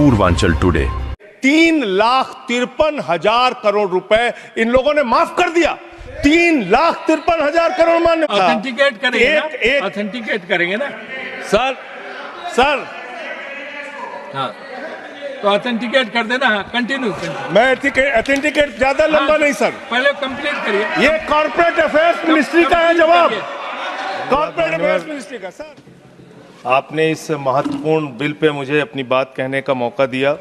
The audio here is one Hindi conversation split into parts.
पूर्वांचल टुडे। 3,53,000 करोड़ रुपए इन लोगों ने माफ कर दिया। 3,53,000 करोड़ मान्य ऑथेंटिकेट करेंगे ना, ऑथेंटिकेट करेंगे ना सर। हाँ तो ऑथेंटिकेट कर देना। हाँ कंटिन्यू। मैं ऑथेंटिकेट ज्यादा लंबा नहीं सर, पहले कंप्लीट करिए। ये कॉर्पोरेट अफेयर्स मिनिस्ट्री का है जवाब, कॉर्पोरेट अफेयर्स मिनिस्ट्री का। सर आपने इस महत्वपूर्ण बिल पे मुझे अपनी बात कहने का मौका दिया।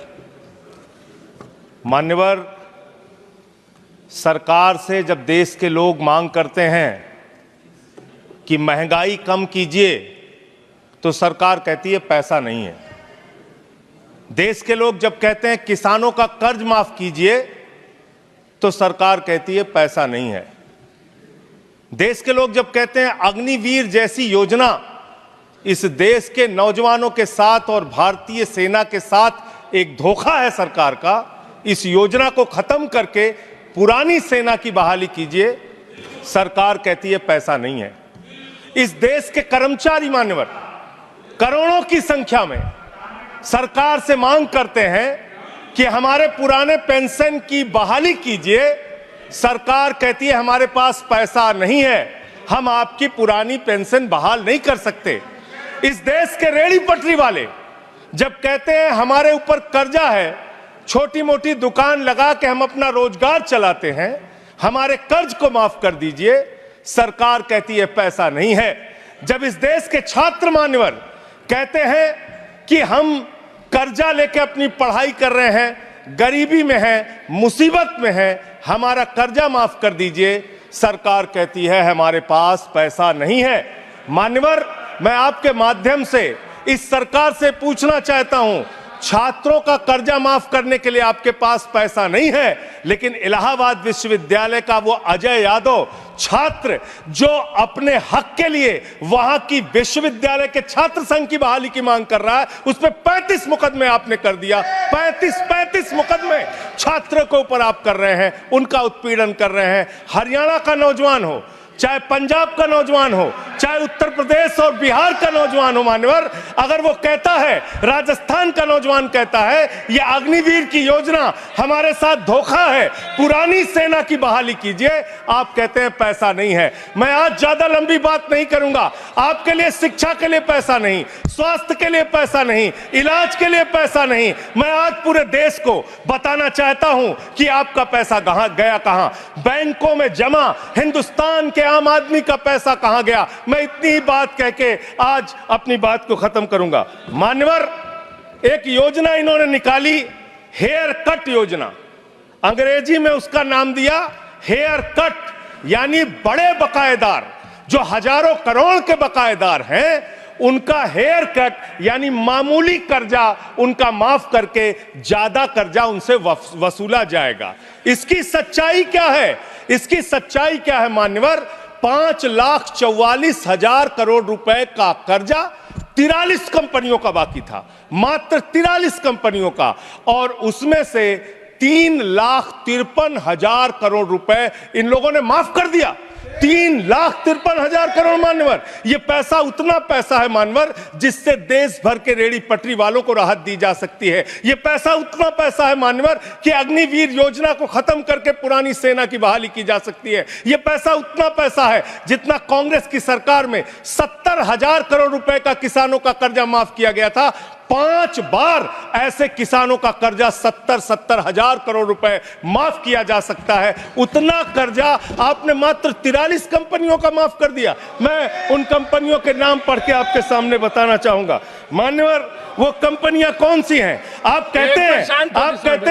मान्यवर, सरकार से जब देश के लोग मांग करते हैं कि महंगाई कम कीजिए तो सरकार कहती है पैसा नहीं है। देश के लोग जब कहते हैं किसानों का कर्ज माफ कीजिए तो सरकार कहती है पैसा नहीं है। देश के लोग जब कहते हैं अग्निवीर जैसी योजना इस देश के नौजवानों के साथ और भारतीय सेना के साथ एक धोखा है सरकार का, इस योजना को खत्म करके पुरानी सेना की बहाली कीजिए, सरकार कहती है पैसा नहीं है। इस देश के कर्मचारी मान्यवर करोड़ों की संख्या में सरकार से मांग करते हैं कि हमारे पुराने पेंशन की बहाली कीजिए, सरकार कहती है हमारे पास पैसा नहीं है, हम आपकी पुरानी पेंशन बहाल नहीं कर सकते। इस देश के रेहड़ी पटरी वाले जब कहते हैं हमारे ऊपर कर्जा है, छोटी मोटी दुकान लगा के हम अपना रोजगार चलाते हैं, हमारे कर्ज को माफ कर दीजिए, सरकार कहती है पैसा नहीं है। जब इस देश के छात्र मान्यवर कहते हैं कि हम कर्जा लेके अपनी पढ़ाई कर रहे हैं, गरीबी में हैं, मुसीबत में हैं, हमारा कर्जा माफ कर दीजिए, सरकार कहती है हमारे पास पैसा नहीं है। मान्यवर, मैं आपके माध्यम से इस सरकार से पूछना चाहता हूं, छात्रों का कर्जा माफ करने के लिए आपके पास पैसा नहीं है, लेकिन इलाहाबाद विश्वविद्यालय का वो अजय यादव छात्र जो अपने हक के लिए वहां की विश्वविद्यालय के छात्र संघ की बहाली की मांग कर रहा है, उस पर 35 मुकदमे आपने कर दिया। 35 मुकदमे छात्रों के ऊपर आप कर रहे हैं, उनका उत्पीड़न कर रहे हैं। हरियाणा का नौजवान हो, चाहे पंजाब का नौजवान हो, चाहे उत्तर प्रदेश और बिहार का नौजवान हो मान्यवर, अगर वो कहता है, राजस्थान का नौजवान कहता है ये अग्निवीर की योजना हमारे साथ धोखा है, पुरानी सेना की बहाली कीजिए, आप कहते हैं पैसा नहीं है। मैं आज ज्यादा लंबी बात नहीं करूंगा। आपके लिए शिक्षा के लिए पैसा नहीं, स्वास्थ्य के लिए पैसा नहीं, इलाज के लिए पैसा नहीं। मैं आज पूरे देश को बताना चाहता हूं कि आपका पैसा कहां गया, कहां बैंकों में जमा हिंदुस्तान के आम आदमी का पैसा कहां गया। मैं इतनी ही बात कह के आज अपनी बात को खत्म करूंगा। मान्यवर, एक योजना इन्होंने निकाली, हेयर कट योजना, अंग्रेजी में उसका नाम दिया हेयर कट, यानी बड़े बकायेदार जो हजारों करोड़ के बकायेदार हैं, उनका हेयर कट यानी मामूली कर्जा उनका माफ करके ज्यादा कर्जा उनसे वसूला जाएगा। इसकी सच्चाई क्या है? इसकी सच्चाई क्या है मान्यवर? 5,44,000 करोड़ रुपए का कर्जा 43 कंपनियों का बाकी था, मात्र 43 कंपनियों का, और उसमें से 3,53,000 करोड़ रुपए इन लोगों ने माफ कर दिया। 3,53,000 करोड़ मान्यवर, ये पैसा उतना पैसा है मान्यवर जिससे देश भर के रेहड़ी पटरी वालों को राहत दी जा सकती है। ये पैसा उतना पैसा है मान्यवर कि अग्निवीर योजना को खत्म करके पुरानी सेना की बहाली की जा सकती है। ये पैसा उतना पैसा है जितना कांग्रेस की सरकार में 70,000 करोड़ रुपए का किसानों का कर्जा माफ किया गया था। 5 बार ऐसे किसानों का कर्जा 70,000 करोड़ रुपए माफ किया जा सकता है। उतना कर्जा आपने मात्र 43 कंपनियों का माफ कर दिया। मैं उन कंपनियों के नाम पढ़ के आपके सामने बताना चाहूंगा। मान्यवर, वो कंपनियां कौन सी हैं? आप कहते हैं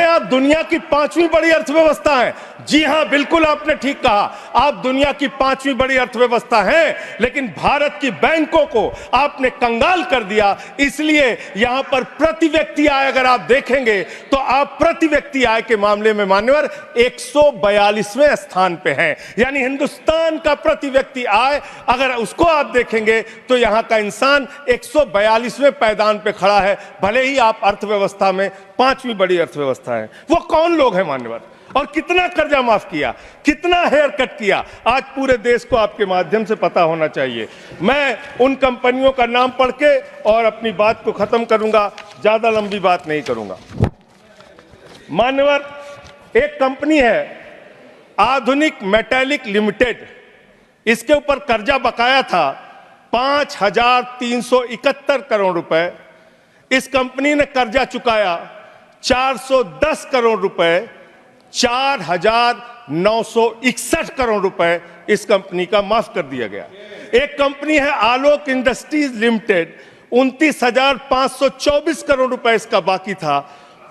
आप दुनिया की 5वीं बड़ी अर्थव्यवस्था हैं। जी हां, बिल्कुल आपने ठीक कहा, आप दुनिया की 5वीं बड़ी अर्थव्यवस्था हैं, लेकिन भारत की बैंकों को आपने कंगाल कर दिया। इसलिए यहां पर प्रति व्यक्ति आय अगर आप देखेंगे तो आप प्रति व्यक्ति आय के मामले में मान्यवर 142वें स्थान पे हैं। यानी हिंदुस्तान का प्रति व्यक्ति आय अगर उसको आप देखेंगे तो यहां का इंसान 142वें पायदान पे खड़ा है, भले ही आप अर्थव्यवस्था में 5वीं बड़ी अर्थव्यवस्था है। वो कौन लोग हैं मान्यवर, और कितना कर्जा माफ किया, कितना हेयर कट किया, आज पूरे देश को आपके माध्यम से पता होना चाहिए। मैं उन कंपनियों का नाम पढ़ के और अपनी बात को खत्म करूंगा ज्यादा लंबी बात नहीं करूंगा। मान्यवर, एक कंपनी है आधुनिक मेटैलिक लिमिटेड, इसके ऊपर कर्जा बकाया था 5,371 करोड़ रुपए। इस कंपनी ने कर्जा चुकाया 410 करोड़ रुपए, 4,961 करोड़ रुपए इस कंपनी का माफ कर दिया गया। एक कंपनी है आलोक इंडस्ट्रीज लिमिटेड, 29,524 करोड़ रुपए इसका बाकी था,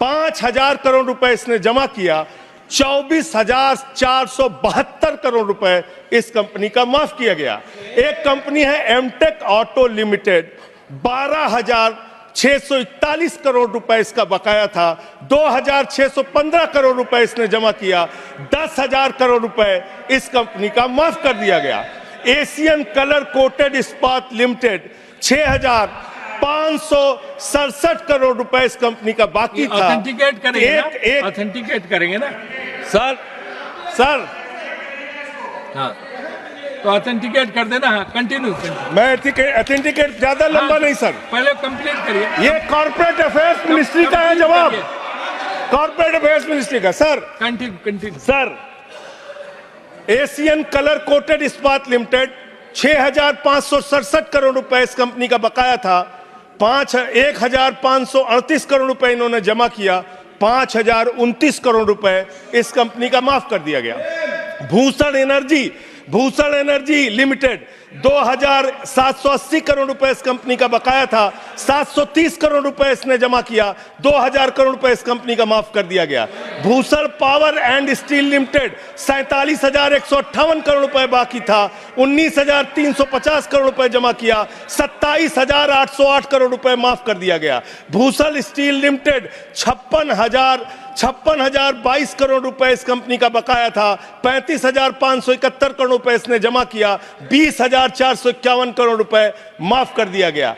5,000 करोड़ रुपए इसने जमा किया, 24,472 करोड़ रुपए इस कंपनी का माफ किया गया। एक कंपनी है एमटेक ऑटो लिमिटेड, 12,641 करोड़ रुपए इसका बकाया था, 2,615 करोड़ रुपए इसने जमा किया, 10,000 करोड़ रुपए इस कंपनी का माफ कर दिया गया। एशियन कलर कोटेड इस्पात लिमिटेड, 6,567 करोड़ रुपए इस कंपनी का बाकी था। ऑथेंटिकेट करेंगे ना? ऑथेंटिकेट करेंगे ना सर हाँ, तो ऑथेंटिकेट कर देना। हाँ, कंटिन्यू। मैं ऑथेंटिकेट ज्यादा लंबा नहीं सर, पहले कंप्लीट करिए। ये कॉर्पोरेट अफेयर्स मिनिस्ट्री का है जवाब, कॉर्पोरेट अफेयर्स मिनिस्ट्री का। Sir continue. Sir, Asian colour coated इस्पात लिमिटेड, 6,567 करोड़ रुपए इस कंपनी का बकाया था, 1,538 करोड़ रुपए इन्होंने जमा किया, 5,029 करोड़ रुपए इस कंपनी का माफ कर दिया गया। भूषण एनर्जी लिमिटेड, 2,780 करोड़ रुपए इस कंपनी का बकाया था, 730 करोड़ रुपए इसने जमा किया, 2,000 करोड़ रुपए इस कंपनी का माफ कर दिया गया। Bhushan power and steel limited, 47,158 crore रुपए बाकी था, 19,350 करोड़ रुपए जमा किया, 27,808 करोड़ रुपए माफ कर दिया गया। भूषण स्टील लिमिटेड, 56,022 करोड़ रुपए इस कंपनी का बकाया था, 35,571 करोड़ रुपए इसने जमा किया, 20,451 करोड़ रुपए माफ कर दिया गया।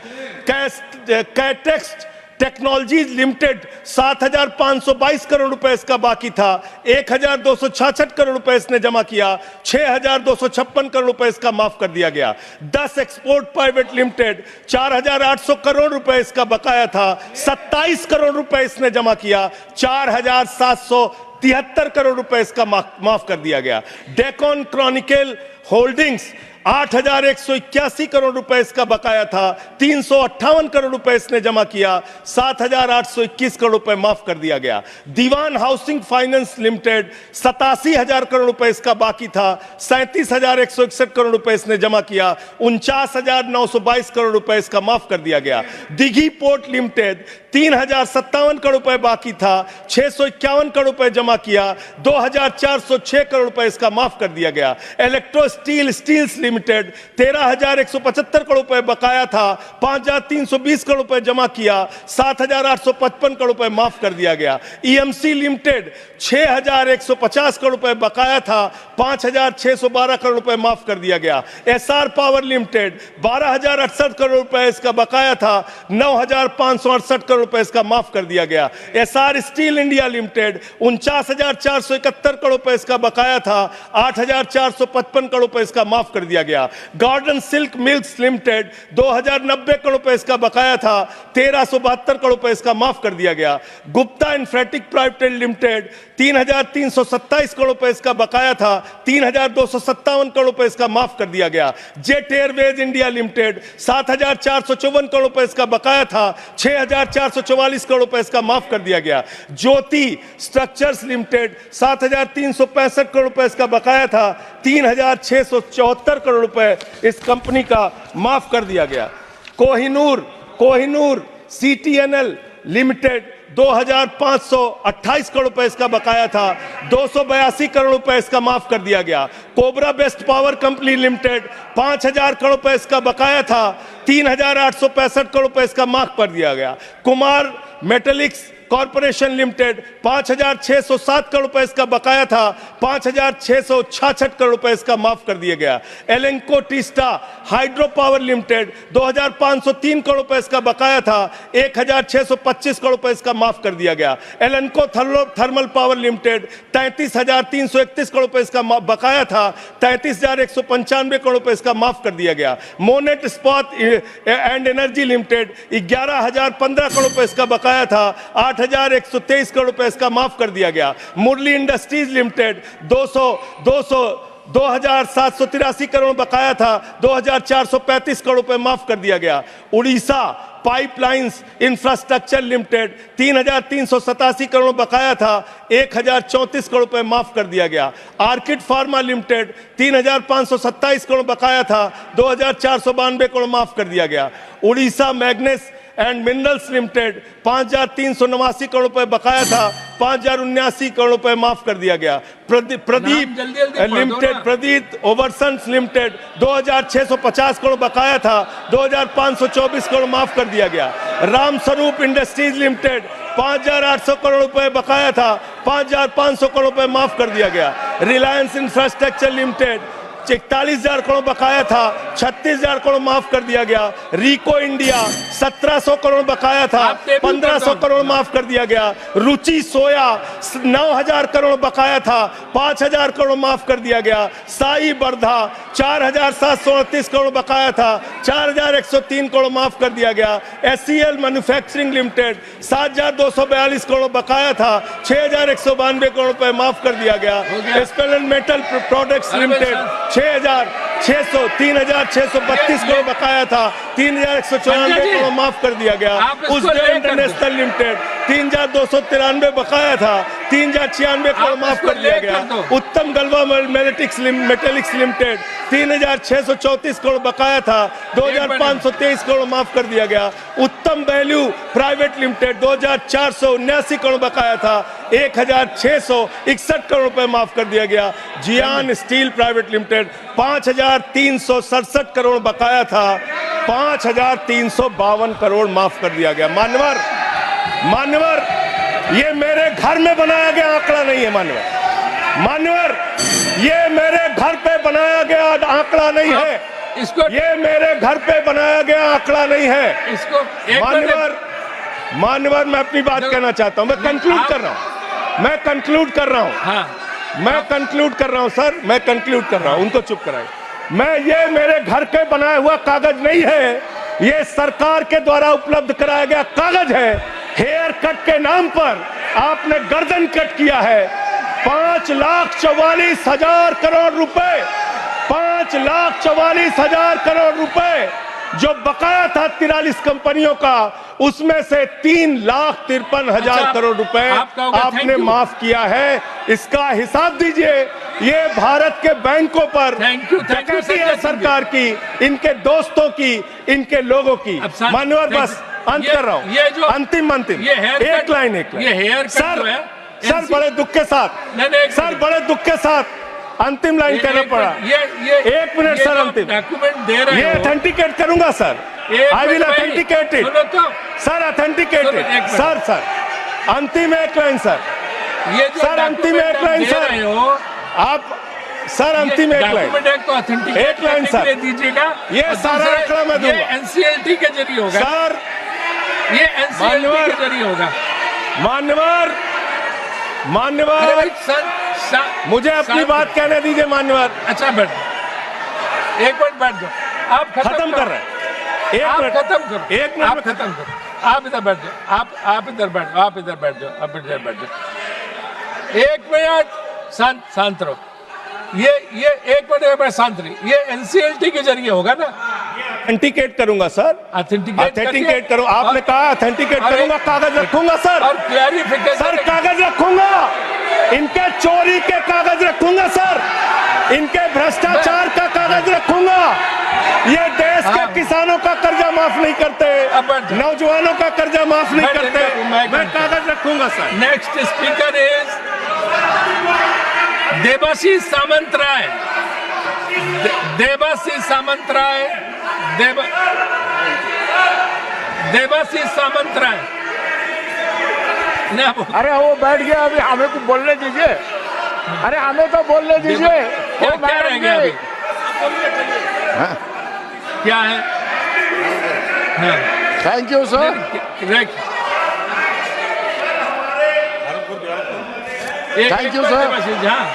कैटेक्स टेक्नोलॉजीज लिमिटेड, 7,522 करोड़ रुपए इसका बाकी था, 1,266 करोड़ रुपए इसने जमा किया, 6,256 करोड़ रुपए इसका माफ कर दिया गया। 10 एक्सपोर्ट प्राइवेट लिमिटेड, 4,800 करोड़ रुपए इसका बकाया था, 27 करोड़ रुपए इसने जमा किया, 4,773 करोड़ रुपए इसका माफ कर दिया गया। डेकन क्रॉनिकल होल्डिंग्स, 8,181 करोड़ रुपए इसका बकाया था, 358 करोड़ रुपए इसने जमा किया, 7,821 करोड़ रुपए माफ कर दिया गया। दीवान हाउसिंग फाइनेंस लिमिटेड, 87,000 करोड़ रुपए इसका बाकी था, 37,161 करोड़ रुपए इसने जमा किया, 49,922 करोड़ रुपए इसका माफ कर दिया गया। दिघी पोर्ट लिमिटेड, 3,057 करोड़ रुपए बाकी था, 651 करोड़ रुपए जमा किया, 2,406 करोड़ रुपए इसका माफ कर दिया गया। इलेक्ट्रो स्टील्स लिमिटेड, 13,175 करोड़ रुपए बकाया था, 5,320 करोड़ रुपए जमा किया, 7,855 करोड़ रुपए माफ कर दिया गया। ईएमसी लिमिटेड, 6,150 करोड़ रुपए बकाया था, 5,612 करोड़ रुपए माफ कर दिया गया। एसआर पावर लिमिटेड, 12,068 करोड़ रुपए इसका बकाया था, 9,568 करोड़ रुपए इसका माफ कर दिया गया। SR steel India limited, 49,471 crore रुपए इसका बकाया था, 8,455 करोड़ रुपए इसका माफ कर दिया गया। Garden silk mills limited, 2,090 crore रुपए इसका बकाया था, 1,372 करोड़ रुपए इसका माफ कर दिया गया। गुप्ता इंफ्रेटिक प्राइवेट लिमिटेड, 3,327 करोड़ रुपए इसका बकाया था, 3,257 करोड़ रुपए इसका माफ कर दिया गया। Jet Airways India limited, 7,454 crore रुपए इसका बकाया था, 6,444 करोड़ रुपए इसका माफ कर दिया गया। ज्योति स्ट्रक्चर्स लिमिटेड, 7,365 करोड़ रुपए इसका बकाया था, 3,674 करोड़ रुपए इस कंपनी का माफ कर दिया गया। कोहिनूर सीटीएनएल लिमिटेड, 2,528 करोड़ रुपए इसका बकाया था, 282 करोड़ रुपए इसका माफ कर दिया गया। Cobra best power company limited, 5,000 crore रुपए इसका बकाया था, 3,865 करोड़ रुपए इसका माफ कर दिया गया। कुमार मेटलिक्स कॉर्पोरेशन लिमिटेड 5,607 करोड़ रुपए इसका बकाया था, 5,666 करोड़ रुपए इसका माफ कर दिया गया। एलेंको Teesta hydro power limited 2,503 crore रुपए इसका बकाया था, 1,625 करोड़ रुपए इसका माफ कर दिया गया। एलेंको थर्मल पावर लिमिटेड 33,331 करोड़ रुपए इसका बकाया था, 33,195 करोड़ रुपए इसका माफ कर दिया गया। Monnet Ispat and energy limited 11,015 crore रुपए इसका बकाया था, 8,123 करोड़ रुपए इसका माफ कर दिया गया। मुरली इंडस्ट्रीज लिमिटेड 2,783 करोड़ बकाया था, 2,435 करोड़ रुपए माफ कर दिया गया। Orissa pipelines infrastructure limited 3,387 crore बकाया था, 1,034 करोड़ रुपए माफ कर दिया गया। आर्किड फार्मा लिमिटेड 3,527 करोड़ बकाया था, 2,492 करोड़ माफ कर दिया गया। Orissa मैग्नेस and minerals limited 5,389 crore रुपए बकाया था, 5,079 करोड़ रुपए माफ कर दिया गया। प्रदीप लिमिटेड, प्रदीप ओवरसन्स लिमिटेड 2,650 करोड़ बकाया था, 2,524 करोड़ माफ कर दिया गया। रामस्वरूप इंडस्ट्रीज लिमिटेड 5,800 करोड़ रुपए बकाया था, 5,500 करोड़ रुपए माफ कर दिया गया। रिलायंस इंफ्रास्ट्रक्चर लिमिटेड 41,000 करोड़ बकाया था, 36,000 करोड़ माफ कर दिया गया। रिको इंडिया 1,700 करोड़ बकाया था, 1,500 करोड़ माफ कर दिया गया। रुचि सोया 9,000 करोड़ बकाया था, 5,000 करोड़ माफ कर दिया गया। साई बर्धा 4,729 करोड़ बकाया था, 4,103 करोड़ माफ कर दिया गया। SCL मैन्युफैक्चरिंग लिमिटेड 7,242 करोड़ बकाया था, 6,192 करोड़ रुपए माफ कर दिया गया। स्पेलन मेटल प्रोडक्ट्स लिमिटेड 3,632 करोड़ बकाया था, 3,194 करोड़ माफ कर दिया गया। उज्जैन इंटरनेशनल लिमिटेड 3,293 बकाया था, 3,096 करोड़ माफ कर दिया गया। उत्तम गलवा मेटेलिक्स लिमिटेड 3,634 करोड़ बकाया था, 2,523 करोड़ माफ कर दिया गया। उत्तम वैल्यू प्राइवेट लिमिटेड 2,479 करोड़ बकाया था, 1,661 करोड़ रुपए माफ कर दिया गया। जियान स्टील प्राइवेट लिमिटेड 5,367 करोड़ बकाया था, 5,352 करोड़ माफ कर दिया गया। मान्यवर ये मेरे घर में बनाया गया आंकड़ा नहीं है। मान्यवर ये मेरे घर पे बनाया गया आंकड़ा नहीं है। ये मेरे घर पे बनाया गया आंकड़ा नहीं है। मान्यवर मैं अपनी बात कहना चाहता हूं। मैं कंक्लूड कर रहा हूं सर, मैं कंक्लूड कर रहा हूं। उनको चुप कराए। ये मेरे घर के बनाया हुआ कागज नहीं है, ये सरकार के द्वारा उपलब्ध कराया गया कागज है। हेयर कट के नाम पर आपने गर्दन कट किया है। 5,44,000 करोड़ रुपए, 5,44,000 करोड़ रुपए जो बकाया था 43 कंपनियों का, उसमें से 3,53,000 करोड़ रुपए आपने माफ किया है। इसका हिसाब दीजिए। ये भारत के बैंकों पर डकैती है सरकार की, इनके दोस्तों की, इनके लोगों की। मान्यवर बस अंत कर रहा हूं, अंतिम एक लाइन सर बड़े दुख के साथ अंतिम लाइन कहना पड़ा। एक मिनट सर, अंतिम डॉक्यूमेंट दे रहे ये ऑथेंटिकेट करूंगा sir. I will authenticate it sir, authenticate it sir. अंतिम एक लाइन सर, सर अंतिम एक लाइन सर, आप सर अंतिम एक लाइन सर दीजिएगा। ये सारा आंकड़ा मैं दूंगा, एनसीएलटी के जरिए होगा सर, ये एनसीएलटी के जरिए होगा। मान्यवर मुझे अपनी बात कहने दीजिए। मान्यवर अच्छा बैठ, एक मिनट बैठ जाओ। आप खत्म कर रहे हैं, एक मिनट खत्म करो, एक मिनट आप खत्म करो। आप इधर बैठ जाओ, आप इधर बैठ जाओ, आप इधर बैठ जाओ। एक मिनट शांत रहो। ये एक मिनट शांत रही। ये एनसीएलटी के जरिए होगा ना? ऑथेंटिकेट करूंगा सर, ऑथेंटिकेट करूं। आपने कहा ऑथेंटिकेट करूंगा, कागज रखूंगा सर, और क्लैरिफिकेशन सर कागज रखूंगा, इनके चोरी के कागज रखूंगा सर, इनके भ्रष्टाचार का कागज रखूंगा। ये देश के किसानों का कर्जा माफ नहीं करते, नौजवानों का कर्जा माफ नहीं करते। मैं कागज रखूंगा sir. Next speaker is Debashish Samantaray. Debashish Samantaray. ना अरे वो बैठ गया, अभी हमें को बोलने दीजिए। अरे हमें तो बोलने दीजिए। क्या वो क्या रह गया अभी? क्या है? हाँ, thank you sir. Thank you, sir. Debashish, हाँ,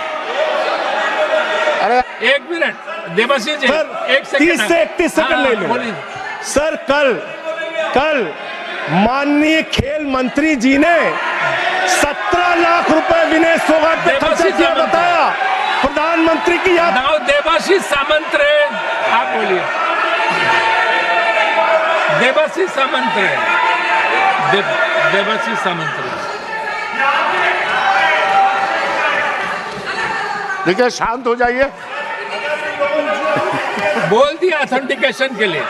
अरे 1 minute Debashish ji, sir 1 second 30 से 31 सेकंड ले लो। बोलिए। सर कल माननीय खेल मंत्री जी ने 17 लाख रुपए विनेश फोगाट पे खर्चा देवाशीष किया, सामंत। बताया प्रधानमंत्री की याद। नाउ देवाशीष सामंत रहे, आप बोलिए। देवाशीष सामंत रहे, देवाशीष सामंत रहे। ठीक है, शांत हो जाइए। बोल दिया ऑथेंटिकेशन के लिए।